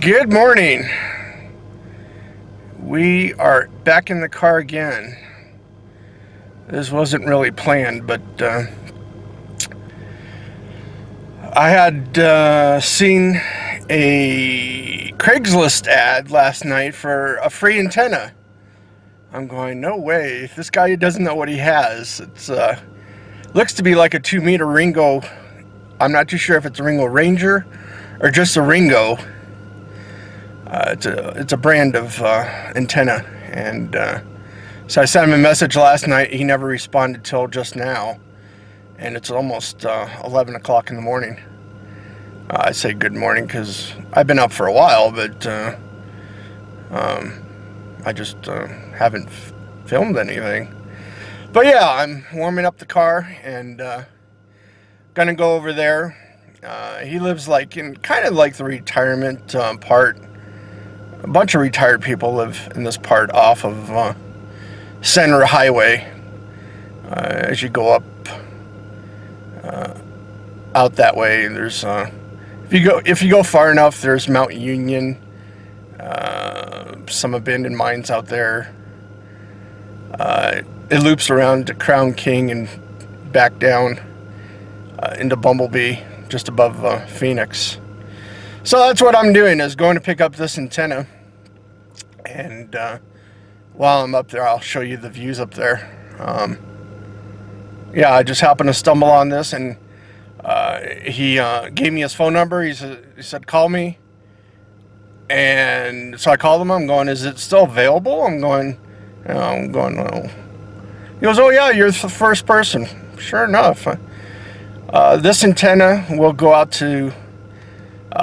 Good morning. We are back in the car again. This wasn't really planned, but I had seen a Craigslist ad last night for a free antenna. I'm going, no way. This guy doesn't know what he has. It's looks to be like a 2-meter Ringo. I'm not too sure if it's a Ringo Ranger or just a Ringo. It's a brand of antenna, and so I sent him a message last night. He never responded till just now, and it's almost 11 o'clock in the morning. I say good morning because I've been up for a while, but I just haven't filmed anything. But yeah, I'm warming up the car and gonna go over there. He lives like in kind of like the retirement part. A bunch of retired people live in this part off of Center Highway. As you go up out that way, there's if you go far enough, there's Mount Union, some abandoned mines out there. It loops around to Crown King and back down into Bumblebee, just above Phoenix. So that's what I'm doing, is going to pick up this antenna, and while I'm up there, I'll show you the views up there. Yeah, I just happened to stumble on this, and he gave me his phone number. He said, call me. And so I called him. I'm going, is it still available? I'm going, oh. He goes, oh yeah, you're the first person. Sure enough. This antenna will go out to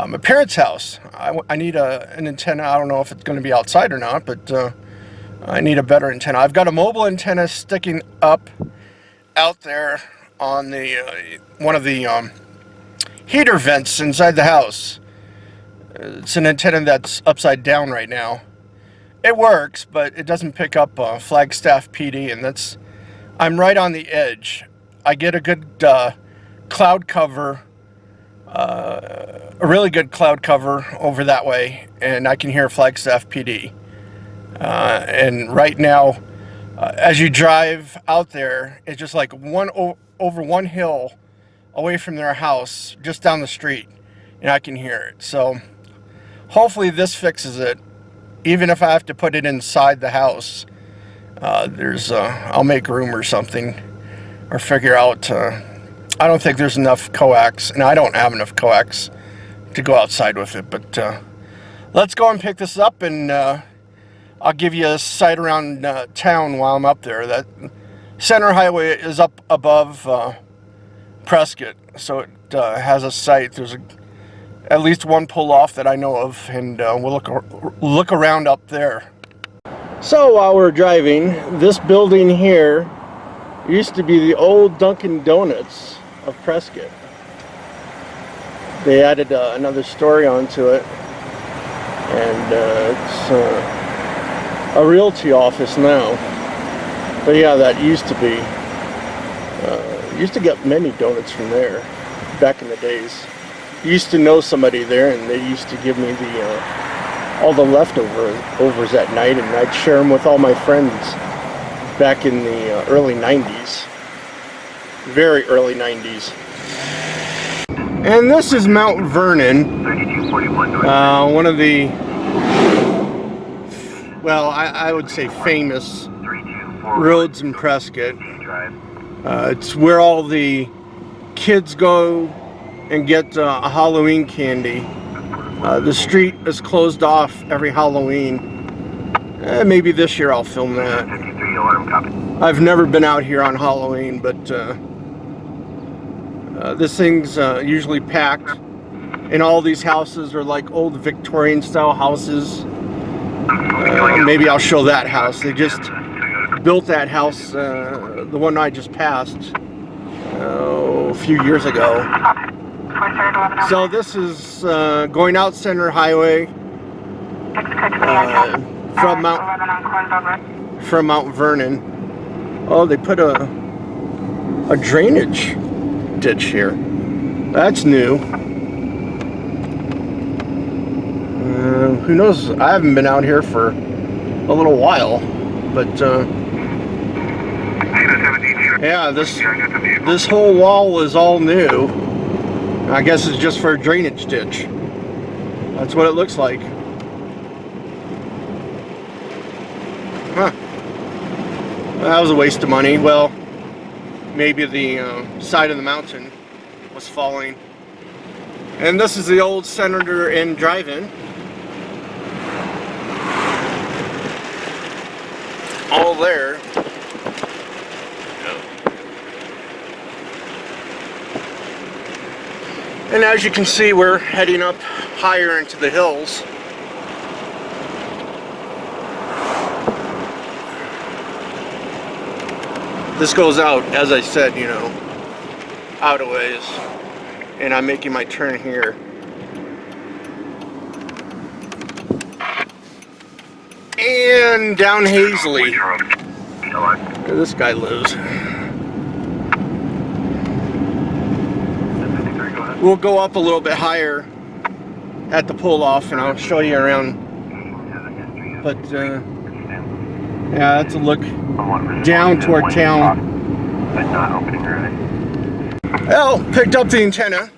my parents' house. I need an antenna. I don't know if it's going to be outside or not, but I need a better antenna. I've got a mobile antenna sticking up out there on the one of the heater vents inside the house. It's an antenna that's upside down right now. It works, but it doesn't pick up Flagstaff PD, and I'm right on the edge. I get a good cloud cover, a really good cloud cover over that way, and I can hear Flagstaff PD. And right now, as you drive out there, it's just like over one hill away from their house, just down the street, and I can hear it. So hopefully this fixes it. Even if I have to put it inside the house, I'll make room or something, or figure out. I don't think there's enough coax, and I don't have enough coax to go outside with it. But let's go and pick this up, and I'll give you a sight around town while I'm up there. That Center Highway is up above Prescott, so it has a sight. There's at least one pull-off that I know of, and we'll look around up there. So while we're driving, this building here used to be the old Dunkin' Donuts of Prescott. They added another story onto it, and it's a realty office now. But yeah, that used to be. Used to get many donuts from there back in the days. Used to know somebody there, and they used to give me all the leftovers at night, and I'd share them with all my friends back in the early 90s. Very early 90s. And this is Mount Vernon, one of the, well, I would say famous roads in Prescott. It's where all the kids go and get Halloween candy. The street is closed off every Halloween. Maybe this year I'll film that. I've never been out here on Halloween, but this thing's usually packed, and all these houses are like old Victorian style houses. Maybe I'll show that house. They just built that house, the one I just passed a few years ago. So this is going out Center Highway from Mount Vernon. Oh, they put a drainage ditch here. That's new. who knows? I haven't been out here for a little while, but yeah, this whole wall is all new. I guess it's just for a drainage ditch. That's what it looks like. Huh. That was a waste of money. Well, maybe the side of the mountain was falling. And this is the old Senator Inn Drive-In. All there. And as you can see, we're heading up higher into the hills. This goes out, as I said, you know, out a ways. And I'm making my turn here. And down Hazley, where this guy lives. We'll go up a little bit higher at the pull-off, and I'll show you around. But yeah, that's a look down toward town. Well, picked up the antenna.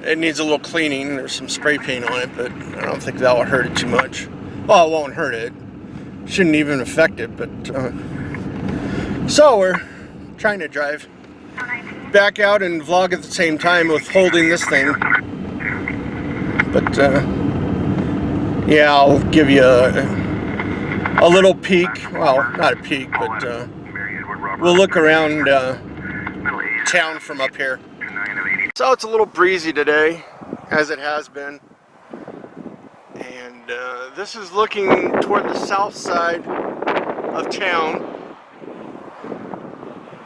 It needs a little cleaning. There's some spray paint on it, but I don't think that will hurt it too much. Well, it won't hurt it. Shouldn't even affect it, but so we're trying to drive back out and vlog at the same time with holding this thing. But yeah, I'll give you a little peek. Well, not a peek, but we'll look around town from up here. So it's a little breezy today, as it has been. And this is looking toward the south side of town.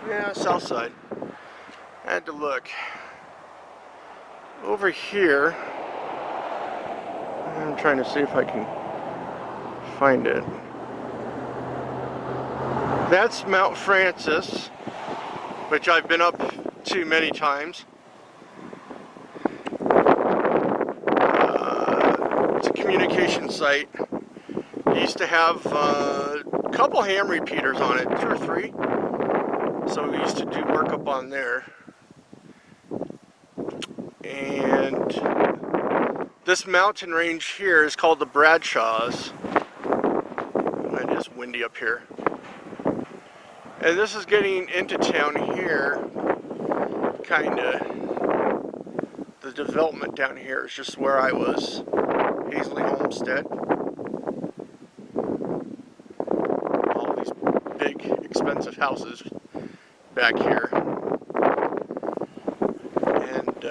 Yeah, south side. I had to look. Over here, I'm trying to see if I can find it. That's Mount Francis, which I've been up to many times. It's a communication site. It used to have a couple ham repeaters on it, 2 or 3. So we used to do work up on there. And this mountain range here is called the Bradshaws. It is windy up here. And this is getting into town here, kinda. The development down here is just where I was, Hazley Homestead. All these big, expensive houses back here. And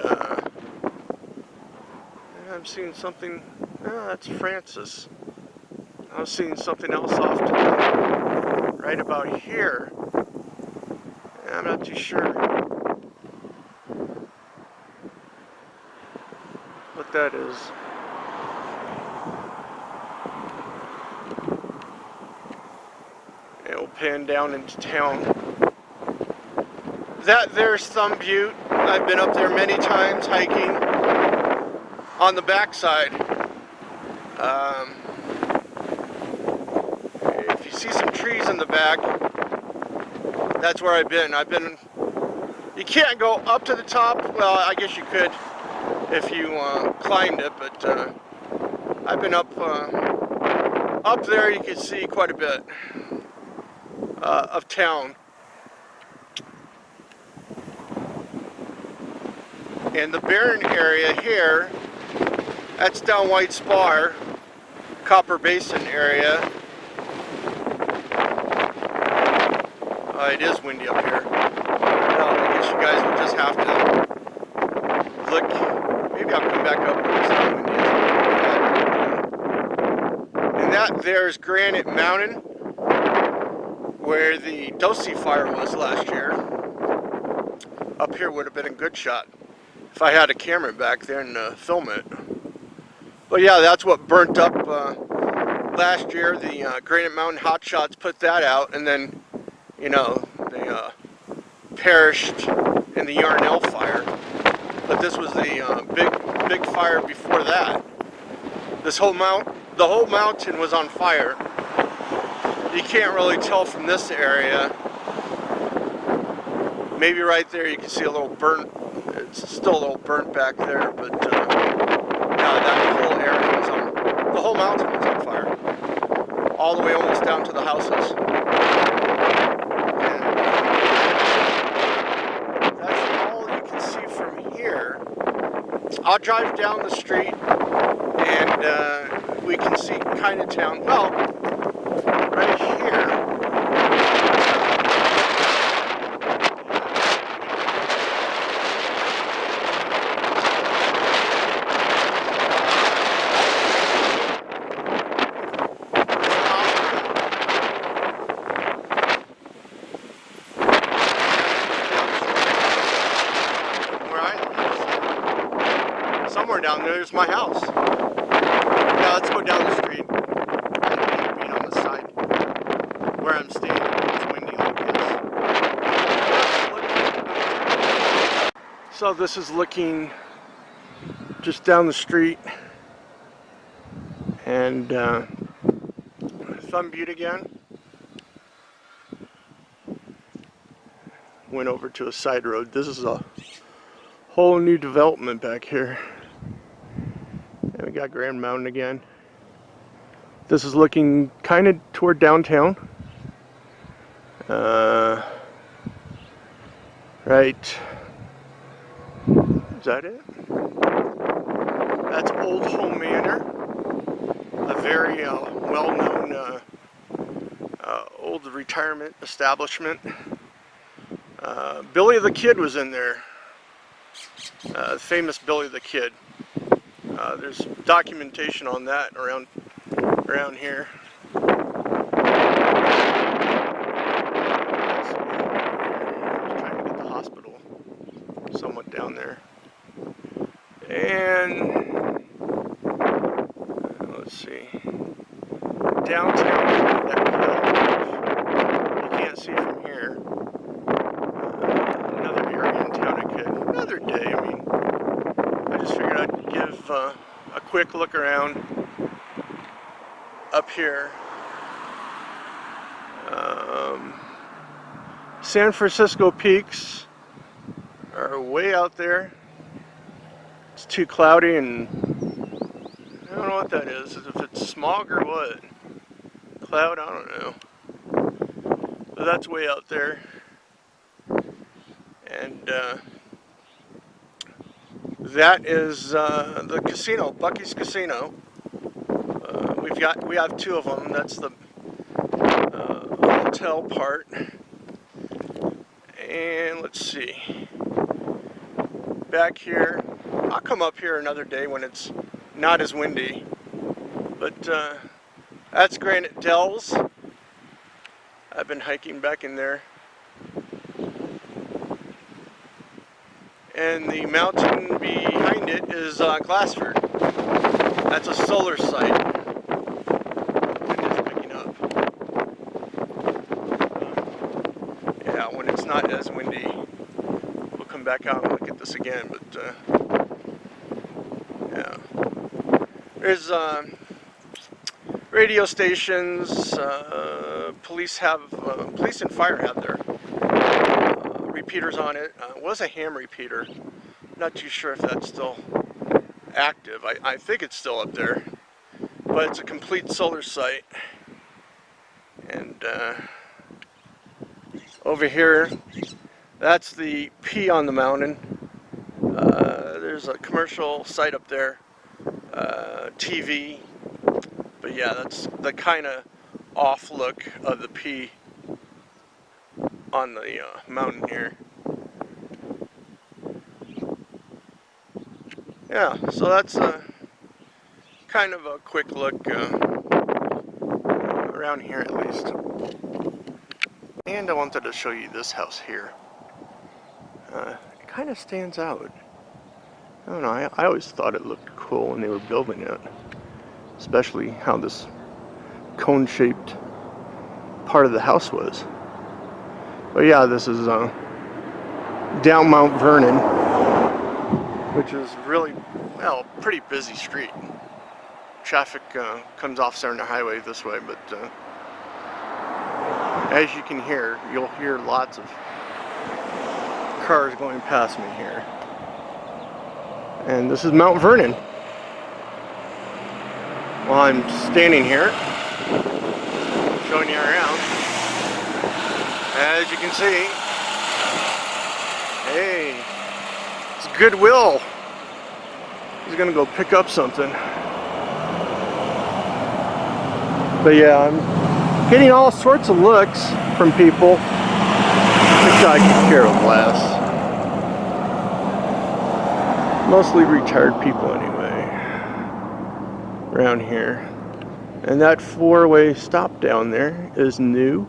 I'm seeing something. Oh, that's Francis. I was seeing something else off to the right about here. I'm not too sure what that is. It will pan down into town. That there's Thumb Butte. I've been up there many times hiking on the backside. If you see some trees in the back, that's where I've been. You can't go up to the top. Well, I guess you could if you climbed it, but I've been up there. You can see quite a bit of town. And the barren area here, that's down White Spar, Copper Basin area. It is windy up here. Well, I guess you guys would just have to look. Maybe I'll come back up when it's not windy. And that there's Granite Mountain, where the Dosey fire was last year. Up here would have been a good shot if I had a camera back there and film it. But yeah, that's what burnt up last year. The Granite Mountain Hot Shots put that out, and then, you know, they perished in the Yarnell fire. But this was the big fire before that. the whole mountain was on fire. You can't really tell from this area. Maybe right there you can see a little burnt. It's still a little burnt back there, but yeah, that whole area was on. The whole mountain was on fire, all the way almost down to the houses. And that's all you can see from here. I'll drive down the street, and we can see kind of town. Well, right here. Somewhere down there's my house. Now let's go down the street and being on the side where I'm staying. It's windy like this. So this is looking just down the street, and Thumb Butte again. Went over to a side road. This is a whole new development back here. And we got Grand Mountain again. This is looking kind of toward downtown. Right. Is that it? That's Old Home Manor. A very well-known old retirement establishment. Billy the Kid was in there. Famous Billy the Kid. There's documentation on that around here. Trying to get the hospital somewhat down there. And let's see, downtown. You can't see from here. Another area in town I could. Another day. I mean, I just figured I'd give a quick look around up here. San Francisco peaks are way out there. It's too cloudy, and I don't know what that is. If it's smog or what. Cloud, I don't know. But that's way out there. And that is the casino, Bucky's Casino. We have two of them. That's the hotel part. And let's see. Back here, I'll come up here another day when it's not as windy. But that's Granite Dells. I've been hiking back in there. And the mountain behind it is Glassford. That's a solar site. It is picking up. Yeah, when it's not as windy, we'll come back out and look at this again. But yeah, there's radio stations. Police and fire have their repeaters on it. It was a ham repeater. Not too sure if that's still active. I think it's still up there. But it's a complete solar site. And over here, that's the P on the mountain. There's a commercial site up there. TV. But yeah, that's the kind of off look of the P on the mountain here. Yeah, so that's kind of a quick look around here at least. And I wanted to show you this house here. It kind of stands out. I don't know, I always thought it looked cool when they were building it. Especially how this cone-shaped part of the house was. But yeah, this is down Mount Vernon, which is really, well, pretty busy street. traffic comes off Center Highway this way, but as you can hear, you'll hear lots of cars going past me here. And this is Mount Vernon. While I'm standing here, showing you around, as you can see, hey, it's Goodwill. He's gonna go pick up something. But yeah, I'm getting all sorts of looks from people, which I could care less. Mostly retired people anyway, around here. And that four-way stop down there is new.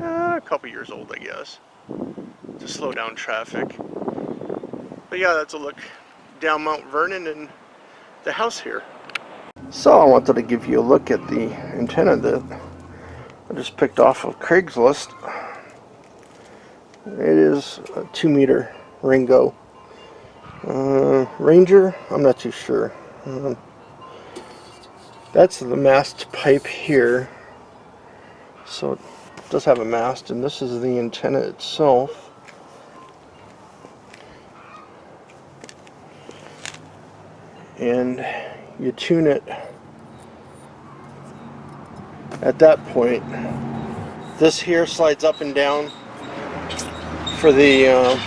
A couple years old, I guess, to slow down traffic. But yeah, that's a look down Mount Vernon and the house here. So I wanted to give you a look at the antenna that I just picked off of Craigslist. It is a 2-meter Ringo. Ranger, I'm not too sure. That's the mast pipe here. So it does have a mast, and this is the antenna itself. And you tune it at that point. This here slides up and down for the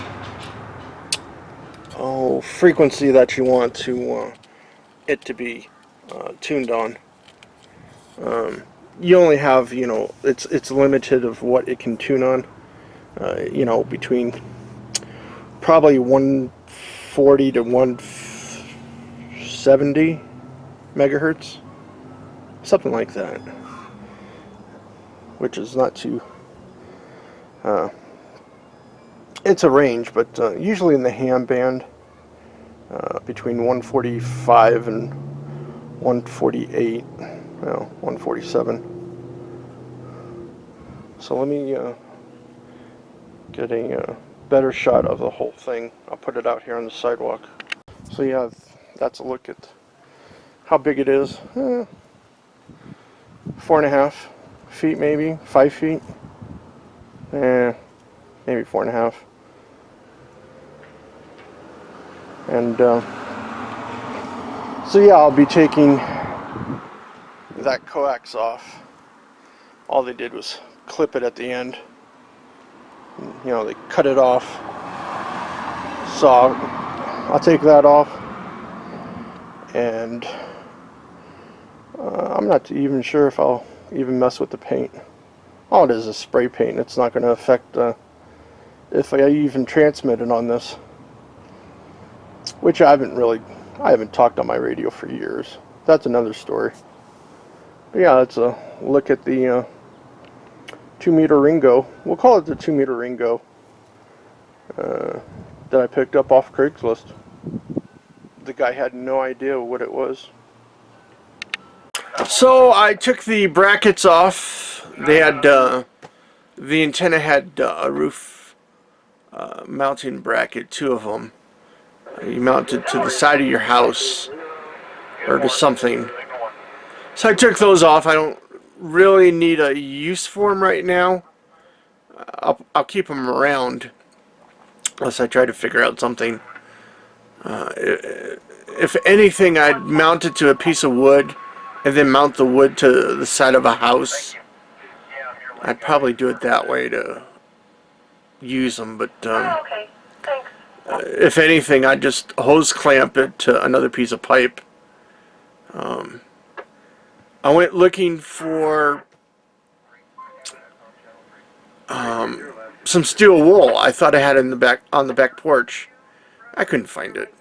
frequency that you want to it to be tuned on. You only have, you know, it's limited of what it can tune on. You know, between probably 140 to 170 megahertz, something like that, which is not too it's a range, but usually in the ham band, between 145 and 148, well, 147. So let me get a better shot of the whole thing. I'll put it out here on the sidewalk. So yeah, that's a look at how big it is. 4.5 feet, maybe 5 feet. Maybe 4.5. And so yeah, I'll be taking that coax off. All they did was clip it at the end. You know, they cut it off. So I'll take that off. And I'm not even sure if I'll even mess with the paint. All it is spray paint. It's not going to affect if I even transmit it on this. Which I haven't talked on my radio for years. That's another story. But yeah, that's a look at the 2-meter Ringo. We'll call it the 2-meter Ringo that I picked up off Craigslist. The guy had no idea what it was. So I took the brackets off. They had the antenna had a roof mounting bracket, 2 of them. You mount it to the side of your house or to something. So I took those off. I don't really need a use for them right now. I'll keep them around unless I try to figure out something. If anything, I'd mount it to a piece of wood and then mount the wood to the side of a house. I'd probably do it that way to use them, but okay, thanks. if anything, I'd just hose clamp it to another piece of pipe. I went looking for some steel wool. I thought I had it in the back on the back porch. I couldn't find it.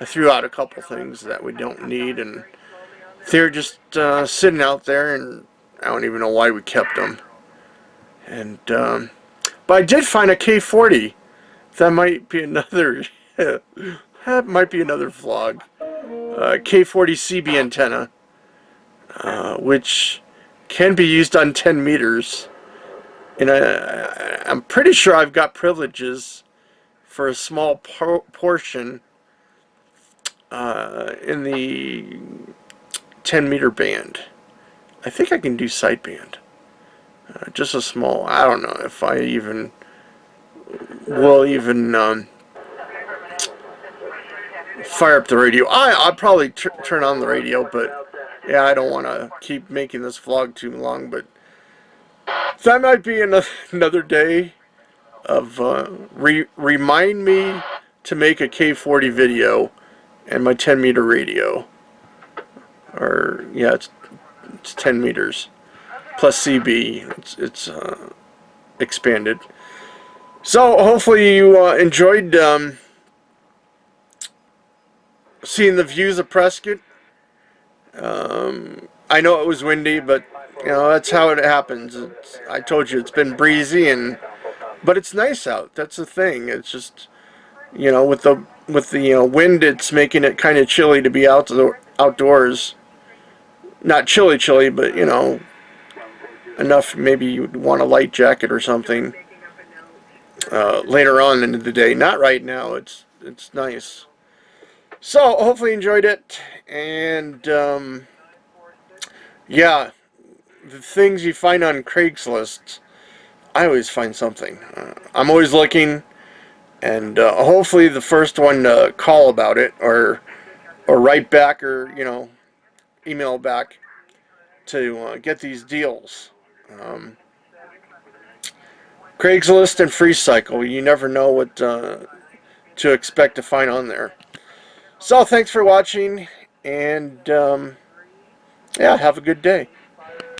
I threw out a couple things that we don't need, and they're just sitting out there, and I don't even know why we kept them. And but I did find a K40. That might be another. That might be another vlog. K40 CB antenna, which can be used on 10 meters. And I'm pretty sure I've got privileges for a small portion in the 10-meter band. I think I can do sideband. Just a small, I don't know if I even will even fire up the radio. I'll probably turn on the radio, but yeah, I don't want to keep making this vlog too long, but that might be another day of remind me to make a K40 video and my 10-meter radio. Or yeah, it's 10 meters plus CB. It's expanded. So hopefully you enjoyed seeing the views of Prescott. I know it was windy, but you know that's how it happens. I told you it's been breezy, but it's nice out. That's the thing. It's just, you know, with the wind, it's making it kind of chilly to be outdoors. Not chilly, but you know, enough maybe you'd want a light jacket or something later on in the day. Not right now. It's nice. So hopefully you enjoyed it, and yeah, the things you find on Craigslist, I always find something. I'm always looking, and hopefully the first one to call about it or write back, or you know, email back to get these deals. Craigslist and Free Cycle, you never know what to expect to find on there. So thanks for watching, and yeah, have a good day.